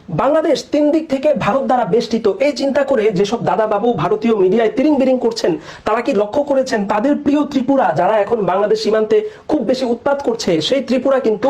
বাংলাদেশ তিন দিক থেকে ভারত দ্বারা বেষ্টিত, এই চিন্তা করে যেসব দাদাবাবু ভারতীয় মিডিয়ায় তিরিং বিরিং করছেন, তারা কি লক্ষ্য করেছেন তাদের প্রিয় ত্রিপুরা যারা এখন বাংলাদেশ সীমান্তে খুব বেশি উৎপাত করছে, সেই ত্রিপুরা কিন্তু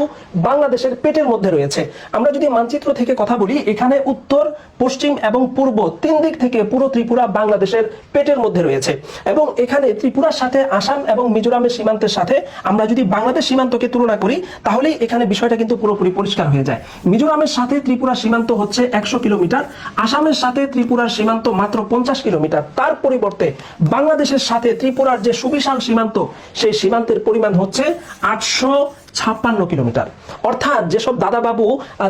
বাংলাদেশের পেটের মধ্যে রয়েছে। আমরা যদি মানচিত্র থেকে কথা বলি, এখানে উত্তর, পশ্চিম এবং পূর্ব তিন দিক থেকে পুরো ত্রিপুরা বাংলাদেশের পেটের মধ্যে রয়েছে। এবং এখানে ত্রিপুরার সাথে আসাম এবং মিজোরামের সীমান্তের সাথে আমরা যদি বাংলাদেশ সীমান্তকে তুলনা করি, তাহলেই এখানে বিষয়টা কিন্তু পুরোপুরি পরিষ্কার হয়ে যায়। মিজোরামের সাথে ত্রিপুরার সীমান্ত হচ্ছে 100 কিলোমিটার, আসামের সাথে ত্রিপুরার সীমান্ত মাত্র 50 কিলোমিটার। তার পরিবর্তে বাংলাদেশের সাথে ত্রিপুরার যে সুবিশাল সীমান্ত, সেই সীমান্তের পরিমাণ হচ্ছে 856 কিলোমিটার। অর্থাৎ যেসব দাদাবাবু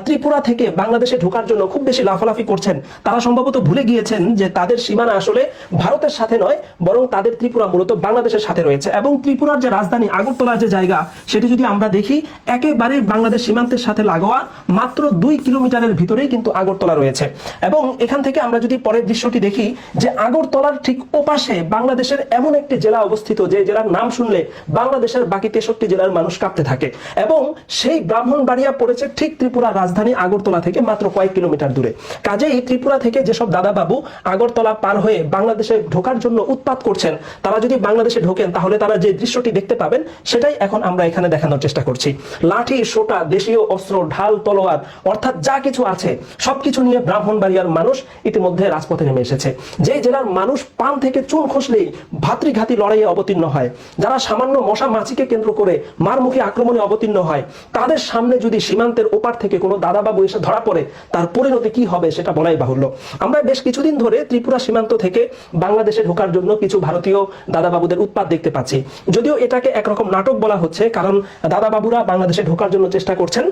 ত্রিপুরা থেকে বাংলাদেশে ঢোকার জন্য খুব বেশি লাফালাফি করছেন, তারা সম্ভবত ভুলে গিয়েছেন যে তাদের সীমানা আসলে ভারতের সাথে নয়, বরং তাদের ত্রিপুরা মূলত বাংলাদেশের সাথে রয়েছে। এবং ত্রিপুরার যে রাজধানী আগরতলার যে জায়গা, সেটি যদি আমরা দেখি, একেবারে বাংলাদেশ সীমান্তের সাথে লাগোয়া, মাত্র 2 কিলোমিটারের ভিতরেই কিন্তু আগরতলা রয়েছে। এবং এখান থেকে আমরা যদি পরের দৃশ্যটি দেখি, যে আগরতলার ঠিক ওপাশে বাংলাদেশের এমন একটি জেলা অবস্থিত, যে জেলার নাম শুনলে বাংলাদেশের বাকি 63 জেলার মানুষ কাঁপতে থাকে। এবং সেই ব্রাহ্মণবাড়িয়া পড়েছে ঠিক ত্রিপুরার রাজধানী আগরতলা থেকে মাত্র কয়েক কিলোমিটার দূরে। কাজেই ত্রিপুরা থেকে যেসব দাদাবাবু আগরতলা পার হয়ে বাংলাদেশে ঢোকার জন্য উৎপাত করছেন, তারা যদি বাংলাদেশে ঢোকেন, তাহলে তারা যে দৃশ্যটি দেখতে পাবেন, সেটাই এখন আমরা এখানে দেখানোর চেষ্টা করছি। লাঠি, সোটা, দেশীয় অস্ত্র, ঢাল, তলোয়ার, অর্থাৎ যা কিছু আছে সবকিছু নিয়ে ব্রাহ্মণবাড়িয়ার মানুষ ইতিমধ্যে রাজপথে নেমে এসেছে। যে জেলার মানুষ পান থেকে চুন খসলেই ভাতৃঘাতী লড়াইয়ে অবতীর্ণ হয়, যারা সামান্য মশা মাছিকে কেন্দ্র করে মারমুখী আক্রমণে অবতীর্ণ হয়, তাদের সামনে যদি সীমান্তের ওপার থেকে কোনো দাদাবাবু এসে ধরা পড়ে, তার পরিণতি কি হবে সেটা বলাই বাহুল্য। আমরা বেশ কিছুদিন ধরে ত্রিপুরা সীমান্ত থেকে বাংলাদেশে ঢোকার জন্য কিছু ভারতীয় দাদাবাবুদের উৎপাত দেখতে পাচ্ছি। যদিও এটাকে একরকম নাটক বলা হচ্ছে, কারণ দাদাবাবুরা বাংলাদেশে ঢোকার জন্য চেষ্টা করছেন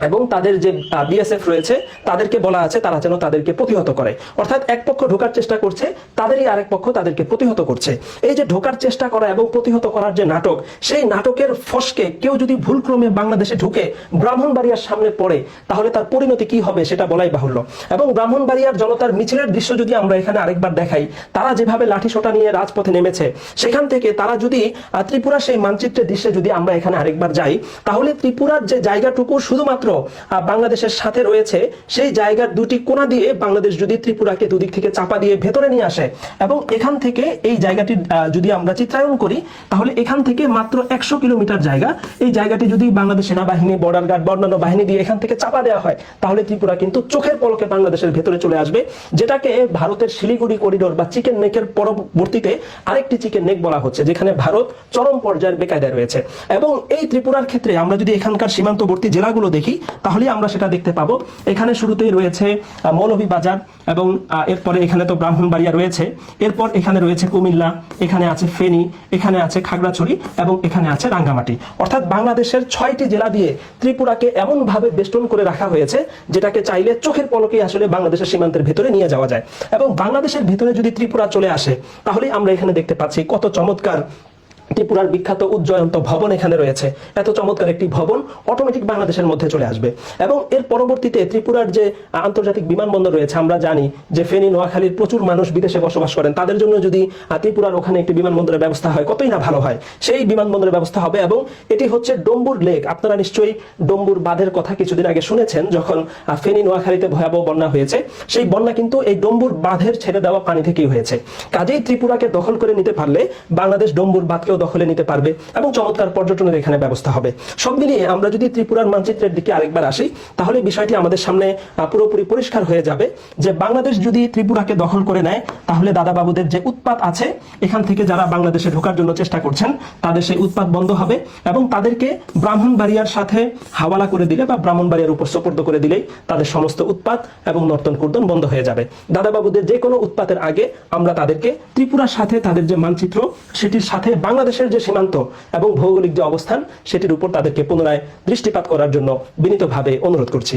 এবং তাদের যে বিএসএফ রয়েছে তাদেরকে বলা আছে তারা যেন তাদেরকে প্রতিহত করে। অর্থাৎ এক পক্ষ ঢোকার চেষ্টা করছে, তাদেরই আরেক পক্ষ তাদেরকে প্রতিহত করছে। এই যে ঢোকার চেষ্টা করা এবং প্রতিহত করার যে নাটক, সেই নাটকের ফসকে কেউ যদি ভুলক্রমে বাংলাদেশে ঢুকে ব্রাহ্মণবাড়িয়ার সামনে পড়ে, তাহলে তার পরিণতি কি হবে সেটা বলাই বাহুল্য। এবং ব্রাহ্মণবাড়িয়ার জনতার মিছিলের দৃশ্য যদি আমরা এখানে আরেকবার দেখাই, তারা যেভাবে লাঠি সোটা নিয়ে রাজপথে নেমেছে, সেখান থেকে তারা যদি ত্রিপুরা সেই মানচিত্রের দৃশ্যে যদি আমরা এখানে আরেকবার যাই, তাহলে ত্রিপুরার যে জায়গাটুকু শুধুমাত্র বাংলাদেশের সাথে রয়েছে, সেই জায়গার দুটি কোণা দিয়ে বাংলাদেশ যদি ত্রিপুরাকে দুদিক থেকে চাপা দিয়ে ভেতরে নিয়ে আসে, এবং এখান থেকে এই জায়গাটি যদি আমরা চিত্রায়ন করি, তাহলে এখান থেকে মাত্র 100 কিলোমিটার জায়গা, এই জায়গাটি যদি বাংলাদেশ সেনাবাহিনী, বর্ডার গার্ড, অন্যান্য বাহিনী দিয়ে এখান থেকে চাপা দেওয়া হয়, তাহলে ত্রিপুরা কিন্তু চোখের পলকে বাংলাদেশের ভেতরে চলে আসবে, যেটাকে ভারতের শিলিগুড়ি করিডোর বা চিকেন নেকের পরবর্তীতে আরেকটি চিকেন নেক বলা হচ্ছে, যেখানে ভারত চরম পর্যায়ের বেকায়দায় রয়েছে। এবং এই ত্রিপুরার ক্ষেত্রে আমরা যদি এখানকার সীমান্তবর্তী জেলাগুলো দেখি, তাহলে আমরা সেটা দেখতে পাবো। এখানে শুরুতেই রয়েছে মৌলভীবাজার, এবং এরপরে এখানে তো ব্রাহ্মণবাড়িয়া রয়েছে, এরপর এখানে রয়েছে কুমিল্লা, এখানে আছে ফেনী, এখানে আছে খাগড়াছড়ি, এবং এখানে আছে রাঙ্গামাটি। অর্থাৎ বাংলাদেশের 6টি জেলা দিয়ে ত্রিপুরাকে এমন ভাবে বেষ্টন করে রাখা হয়েছে, যেটাকে চাইলে চোখের পলকেই আসলে বাংলাদেশের সীমান্তের ভেতরে নিয়ে যাওয়া যায়। এবং বাংলাদেশের ভেতরে যদি ত্রিপুরা চলে আসে, তাহলে আমরা এখানে দেখতে পাচ্ছি কত চমৎকার ত্রিপুরার বিখ্যাত উজ্জয়ন্ত ভবন এখানে রয়েছে। এত চমৎকার একটি ভবন অটোমেটিক বাংলাদেশের মধ্যে চলে আসবে। এবং এর পরবর্তীতে ত্রিপুরার যে আন্তর্জাতিক বিমানবন্দর রয়েছে, আমরা জানি যে ফেনী, নোয়াখালীর প্রচুর মানুষ বিদেশে বসবাস করেন, তাদের জন্য যদি ত্রিপুরার ওখানে একটি বিমানবন্দরের ব্যবস্থা হয়, কতই না ভালো হয়। সেই বিমানবন্দরের ব্যবস্থা হবে। এবং এটি হচ্ছে ডম্বুর লেক। আপনারা নিশ্চয়ই ডম্বুর বাঁধের কথা কিছুদিন আগে শুনেছেন, যখন ফেনী, নোয়াখালীতে ভয়াবহ বন্যা হয়েছে, সেই বন্যা কিন্তু এই ডম্বুর বাঁধের ছেড়ে দেওয়া পানি থেকেই হয়েছে। কাজেই ত্রিপুরাকে দখল করে নিতে পারলে বাংলাদেশ ডম্বুর বাঁধকেও দখলে নিতে পারবে এবং চমৎকার পর্যটনের এখানে ব্যবস্থা হবে। সব মিলিয়ে আমরা যদি ত্রিপুরার মানচিত্রের দিকে আরেকবার আসি, তাহলে বিষয়টি আমাদের সামনে পুরোপুরি পরিষ্কার হয়ে যাবে যে বাংলাদেশ যদি ত্রিপুরাকে দখল করে নেয়, তাহলে দাদাবাবুদের যে উৎপাত আছে, এখান থেকে যারা বাংলাদেশে ঢোকার জন্য চেষ্টা করছেন, তাদের সেই উৎপাত বন্ধ হবে এবং তাদেরকে ব্রাহ্মণবাড়িয়ার সাথে হাওয়ালা করে দিলে বা ব্রাহ্মণবাড়িয়ার উপর সোপর্দ করে দিলেই তাদের সমস্ত উৎপাত এবং নর্তন কুর্দন বন্ধ হয়ে যাবে। দাদাবাবুদের যে কোনো উৎপাতের আগে আমরা তাদেরকে ত্রিপুরার সাথে তাদের যে মানচিত্র, সেটির সাথে বাংলাদেশের যে সীমান্ত এবং ভৌগোলিক যে অবস্থান, সেটির উপর তাদেরকে পুনরায় দৃষ্টিপাত করার জন্য বিনীতভাবে অনুরোধ করছি।